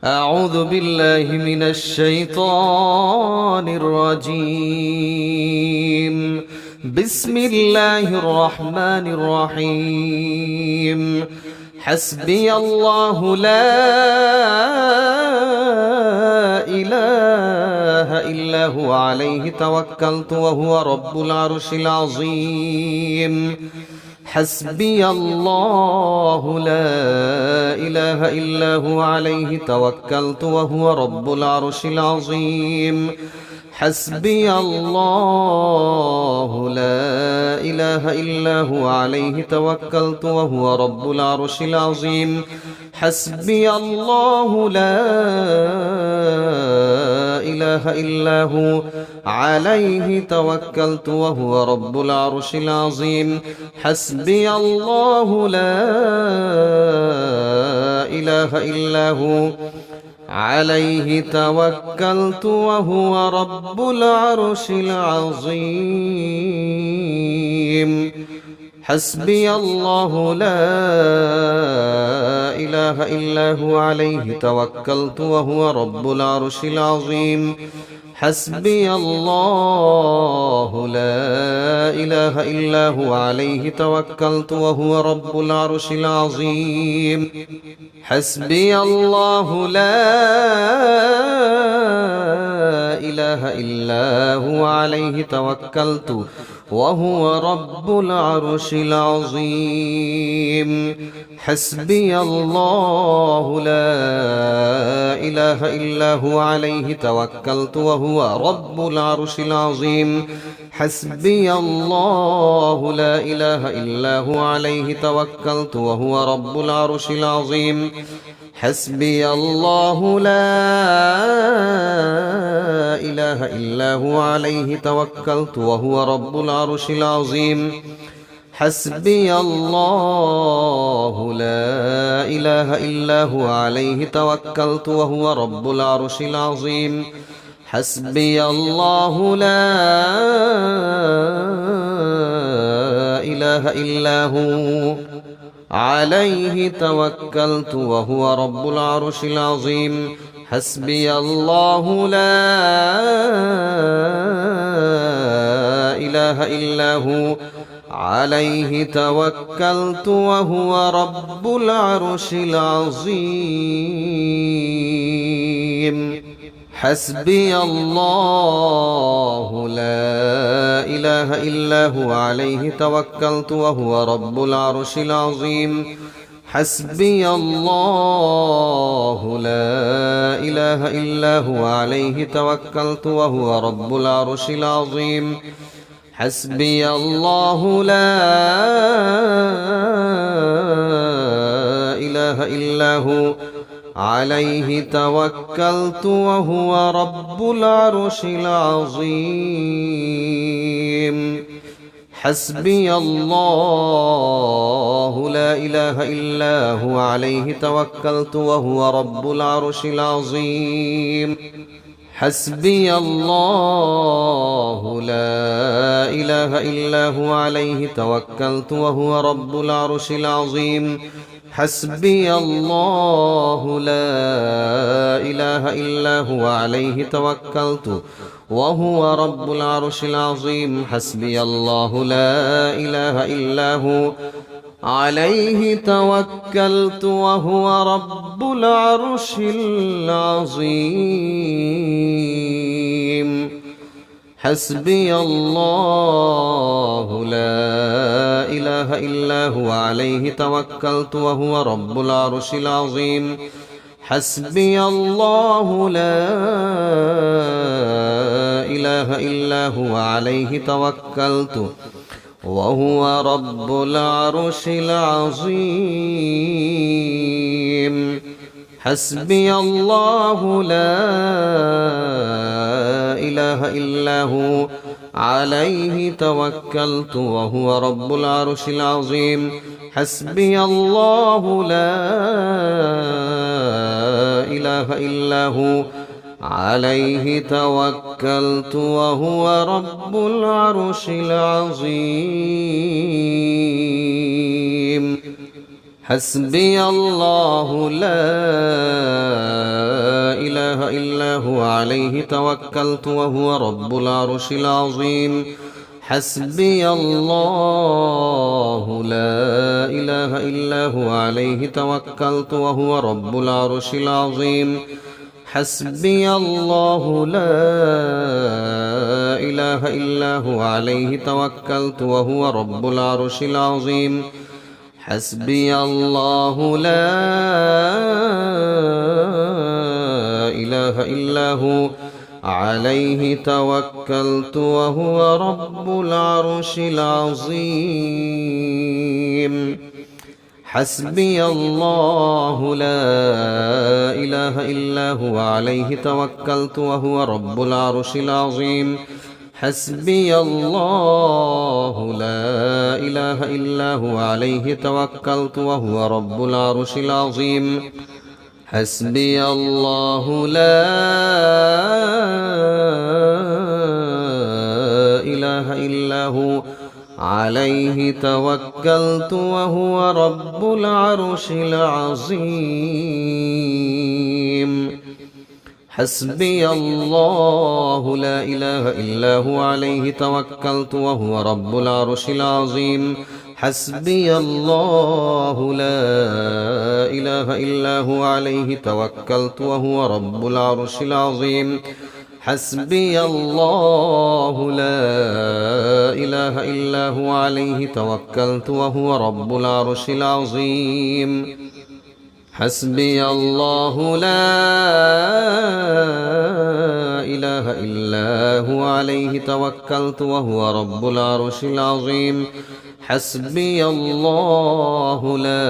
أعوذ بالله من الشيطان الرجيم. بسم الله الرحمن الرحيم. حسبي الله لا إله إلا هو عليه توكلت وهو رب العرش العظيم. حسبي الله لا إله إلا هو عليه توكلت وهو رب العرش العظيم. حسبي الله لا إله إلا هو عليه توكلت وهو رب العرش العظيم. حسبي الله لا إله إلا هو عليه توكلت وهو رب العرش العظيم. حسبي الله لا إله إلا هو عليه توكلت وهو رب العرش العظيم. حسبي الله لا إله إلا هو عليه توكلت وهو رب العرش العظيم. حسبي الله لا إله إلا هو عليه توكلت وهو رب العرش العظيم. حسبي الله لا إله إلا هو عليه توكلت وهو رب العرش العظيم. حسبي الله لا إله إلا هو عليه توكلت وهو رب العرش العظيم. حسبي الله لا إله إلا هو عليه توكلت وهو رب العرش العظيم. حسبي الله لا إله إلا هو عليه توكلت وهو رب العرش العظيم. حسبي الله لا إله إلا هو عليه توكلت وهو رب العرش العظيم. حسبي الله لا إله إلا هو عليه توكلت وهو رب العرش العظيم. حسبي الله لا إله إلا هو عليه توكلت وهو رب العرش العظيم. حسبي الله لا إله إلا هو عليه توكلت وهو رب العرش العظيم. حسبي الله لا إله إلا هو عليه توكلت وهو رب العرش العظيم. حسبي الله لا إله إلا هو عليه توكلت وهو رب العرش العظيم. حسبي الله لا إله إلا هو عليه توكلت وهو رب العرش العظيم. حسبي الله لا إله إلا هو عليه توكلت وهو رب العرش العظيم. حسبي الله لا إله إلا هو عليه توكلت وهو رب العرش العظيم. حسبي الله لا إله إلا هو عليه توكلت وهو رب العرش العظيم. حسبي الله لا إله إلا هو عليه توكلت وهو رب العرش العظيم. حسبي الله لا إله إلا هو عليه توكلت وهو رب العرش العظيم. حسبي الله لا إله إلا هو عليه توكلت وهو رب العرش العظيم. حسبي الله لا إله إلا هو عليه توكلت وهو رب العرش العظيم. حسبي الله لا هو عليه توكلت وهو رب العرش العظيم حسبي الله لا إله إلا هو عليه توكلت وهو رب العرش العظيم حسبي الله لا إله إلا هو عليه توكلت وهو رب العرش العظيم حسبي الله لا إله إلا هو عليه توكلت وهو رب العرش العظيم حسبي الله لا إله إلا هو عليه توكلت وهو رب العرش العظيم حسبي الله لا إله إلا هو عليه توكلت وهو رب العرش العظيم حسبي الله لا إله إلا هو عليه توكلت وهو رب العرش العظيم حسبي الله لا إله إلا هو عليه توكلت وهو رب العرش العظيم حسبي الله لا إله إلا هو عليه توكلت وهو رب العرش العظيم حسبي الله لا إله إلا هو عليه توكلت وهو رب العرش العظيم حسبي الله لا إله إلا هو عليه توكلت وهو رب العرش العظيم حسبي الله لا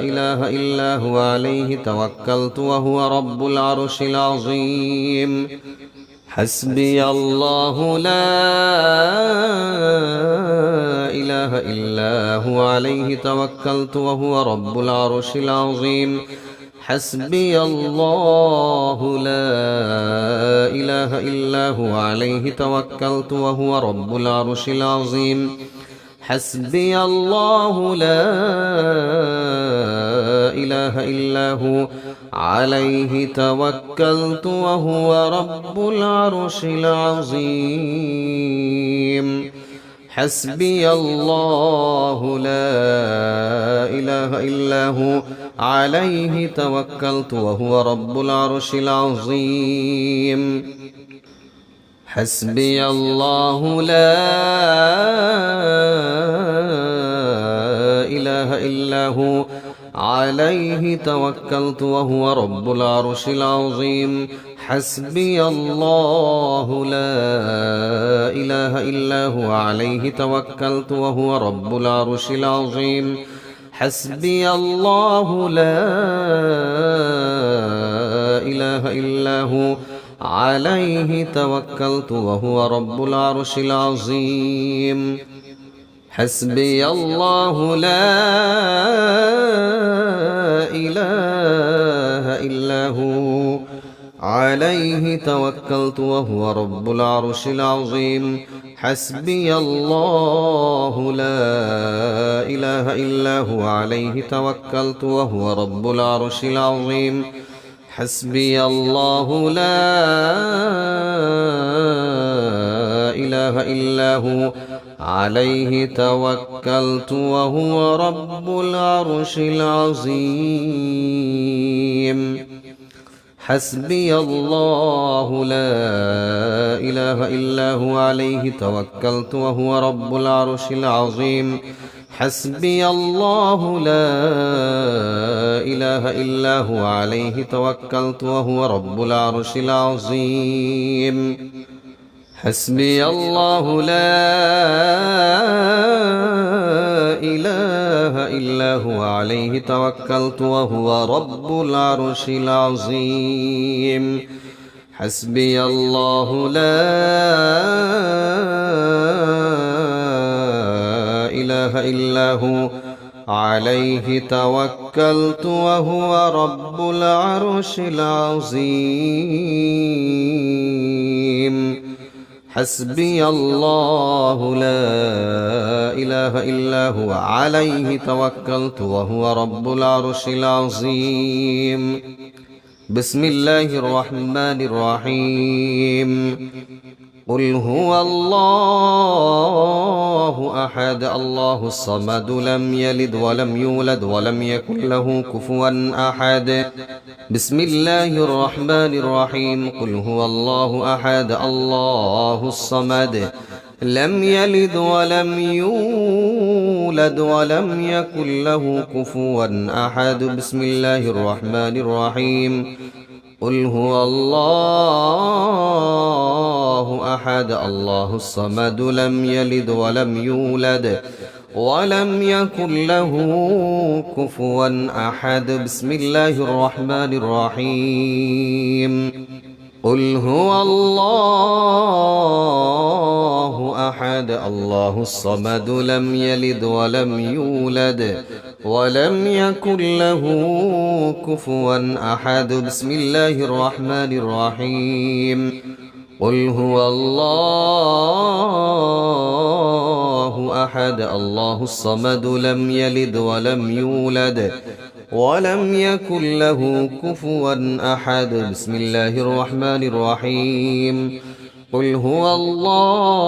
إله إلا هو عليه توكلت وهو رب العرش العظيم حسبي الله لا إله إلا هو عليه توكلت وهو رب العرش العظيم حسبي الله لا إله إلا هو عليه توكلت وهو رب العرش العظيم حسبي الله لا إله إلا هو عليه توكلت وهو رب العرش العظيم حسبي الله لا إله إلا هو عليه توكلت وهو رب العرش العظيم حسبي الله لا إله إلا هو عليه توكلت وهو رب العرش العظيم حسبي الله لا إله إلا هو عليه توكلت وهو رب العرش العظيم حسبي الله لا إله إلا هو عليه توكلت وهو رب العرش العظيم حسبي الله لا إله إلا هو عليه توكلت وهو رب العرش العظيم حسبي الله لا إله إلا هو عليه توكلت وهو رب العرش العظيم حسبي الله لا إله إلا هو عليه توكلت وهو رب العرش العظيم حسبي الله لا إله إلا هو عليه توكلت وهو رب العرش العظيم حسبي الله لا إله إلا هو عليه توكلت وهو رب العرش العظيم حسبي الله لا إله إلا هو عليه توكلت وهو رب العرش العظيم حسبي الله لا إله إلا هو عليه توكلت وهو رب العرش العظيم حسبي الله لا إله إلا هو عليه توكلت وهو رب العرش العظيم بسم الله الرحمن الرحيم قل هو الله أحد الله الصمد لم يلد ولم يولد ولم يكن له كفوا أحد بسم الله الرحمن الرحيم قل هو الله أحد الله الصمد لم يلد ولم يولد ولم يكن له كفوا أحد بسم الله الرحمن الرحيم قل هو الله أحد الله الصمد لم يلد ولم يولد ولم يكن له كفوا أحد بسم الله الرحمن الرحيم قل هو الله أحد الله الصمد لم يلد ولم يولد ولم يكن له كفوا أحد بسم الله الرحمن الرحيم قل هو الله أحد الله الصمد لم يلد ولم يولد ولم يكن له كفوا أحد بسم الله الرحمن الرحيم قل هو الله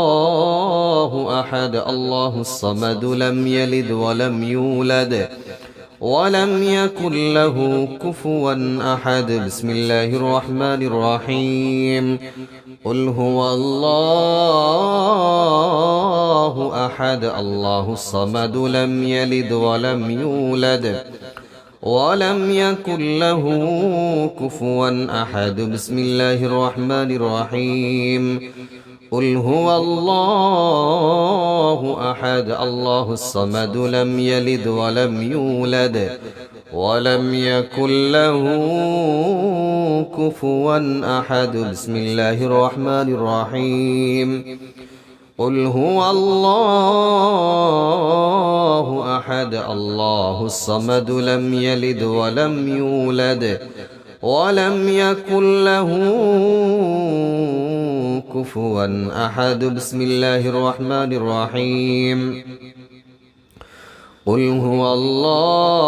أحد الله الصمد لم يلد ولم يولد ولم يكن له كفوا أحد بسم الله الرحمن الرحيم قل هو الله أحد الله الصمد لم يلد ولم يولد ولم يكن له كفوا أحد بسم الله الرحمن الرحيم قل هو الله أحد الله الصمد لم يلد ولم يولد ولم يكن له كفوا أحد بسم الله الرحمن الرحيم قل هو الله أحد الله الصمد لم يلد ولم يولد ولم يكن له كفوا أحد بسم الله الرحمن الرحيم قل هو الله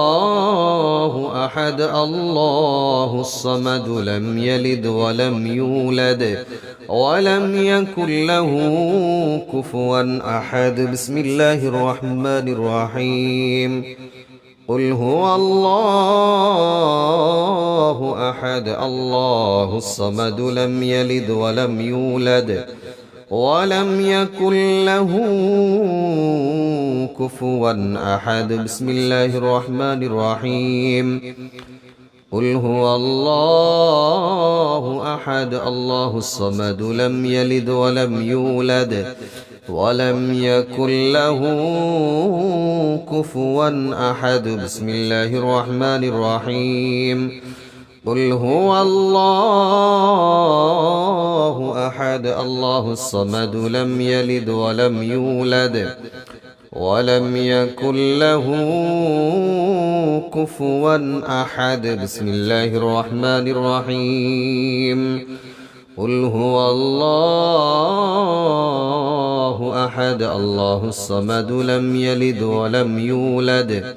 أحد الله الصمد لم يلد ولم يولد ولم يكن له كفوا أحد بسم الله الرحمن الرحيم قل هو الله أحد الله الصمد لم يلد ولم يولد ولم يكن له كفوا أحد بسم الله الرحمن الرحيم قل هو الله أحد الله الصمد لم يلد ولم يولد ولم يكن له كفوا أحد بسم الله الرحمن الرحيم قل هو الله أحد الله الصمد لم يلد ولم يولد ولم يكن له كفوا أحد بسم الله الرحمن الرحيم قل هو الله أحد الله الصمد لم يلد ولم يولد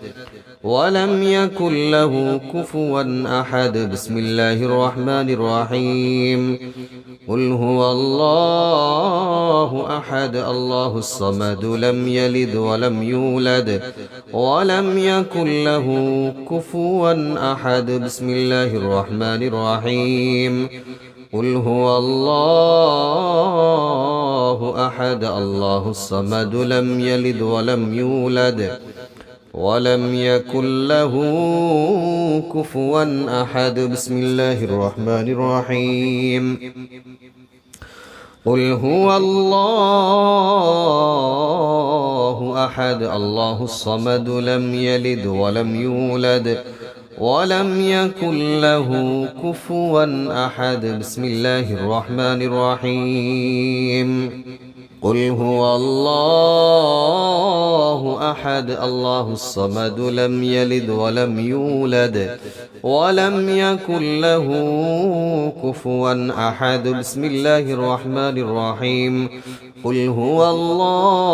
ولم يكن له كفوا أحد بسم الله الرحمن الرحيم قل هو الله أحد الله الصمد لم يلد ولم يولد ولم يكن له كفوا أحد بسم الله الرحمن الرحيم قل هو الله أحد الله الصمد لم يلد ولم يولد ولم يكن له كفوا أحد بسم الله الرحمن الرحيم قل هو الله أحد الله الصمد لم يلد ولم يولد ولم يكن له كفوا أحد بسم الله الرحمن الرحيم قل هو الله أحد الله الصمد لم يلد ولم يولد ولم يكن له كفوا أحد بسم الله الرحمن الرحيم قل هو الله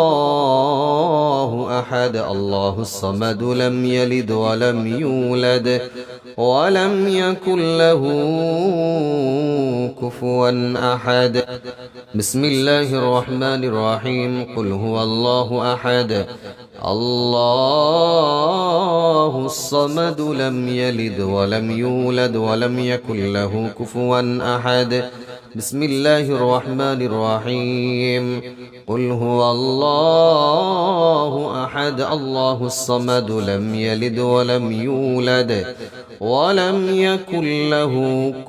أحد الله الصمد لم يلد ولم يولد ولم يكن له كفوا أحد بسم الله الرحمن الرحيم قل هو الله أحد الله الصمد لم يلد ولم يولد ولم يكن له كفوا أحد بسم الله الرحمن الرحيم قل هو الله أحد الله الصمد لم يلد ولم يولد ولم يكن له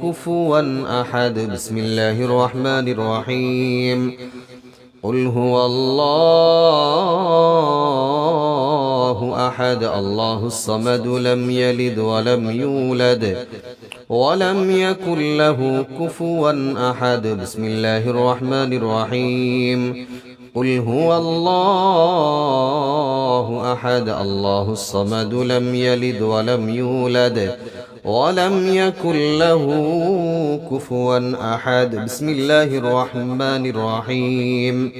كفوا أحد بسم الله الرحمن الرحيم قل هو الله أحد الله الصمد لم يلد ولم يولد ولم يكن له كفوا أحد بسم الله الرحمن الرحيم قل هو الله أحد الله الصمد لم يلد ولم يولد ولم يكن له كفوا أحد بسم الله الرحمن الرحيم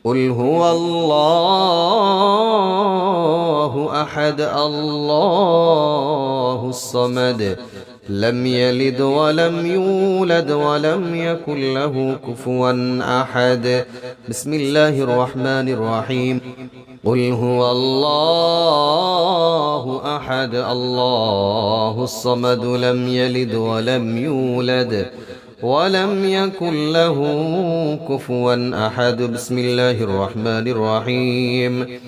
قل هو الله أحد الله الصمد لم يلد ولم يولد ولم يكن له كفوا أحد بسم الله الرحمن الرحيم قل هو الله أحد الله الصمد لم يلد ولم يولد ولم يكن له كفوا أحد بسم الله الرحمن الرحيم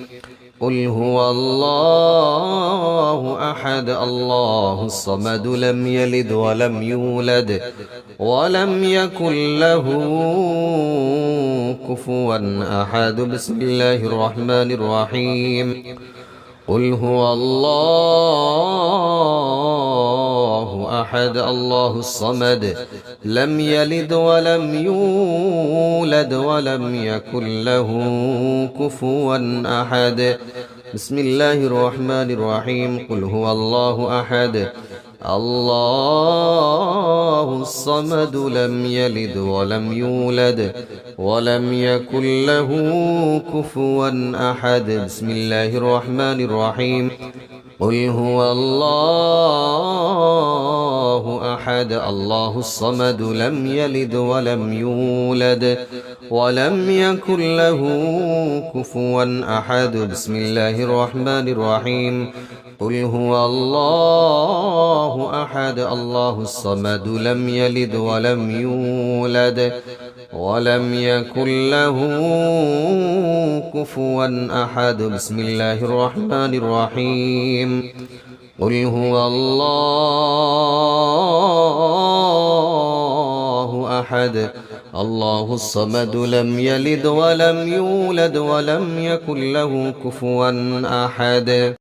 قل هو الله أحد الله الصمد لم يلد ولم يولد ولم يكن له كفوا أحد بسم الله الرحمن الرحيم قل هو الله أحد الله الصمد لم يلد ولم يولد ولم يكن له كفوا أحد بسم الله الرحمن الرحيم قل هو الله أحد الله الصمد لم يلد ولم يولد ولم يكن له كفوا أحد بسم الله الرحمن الرحيم قل هو الله أحد الله الصمد لم يلد ولم يولد ولم يكن له كفوا أحد بسم الله الرحمن الرحيم قل هو الله أحد الله الصمد لم يلد ولم يولد ولم يكن له كفوا أحد بسم الله الرحمن الرحيم قل هو الله أحد الله الصمد لم يلد ولم يولد ولم يكن له كفوا أحد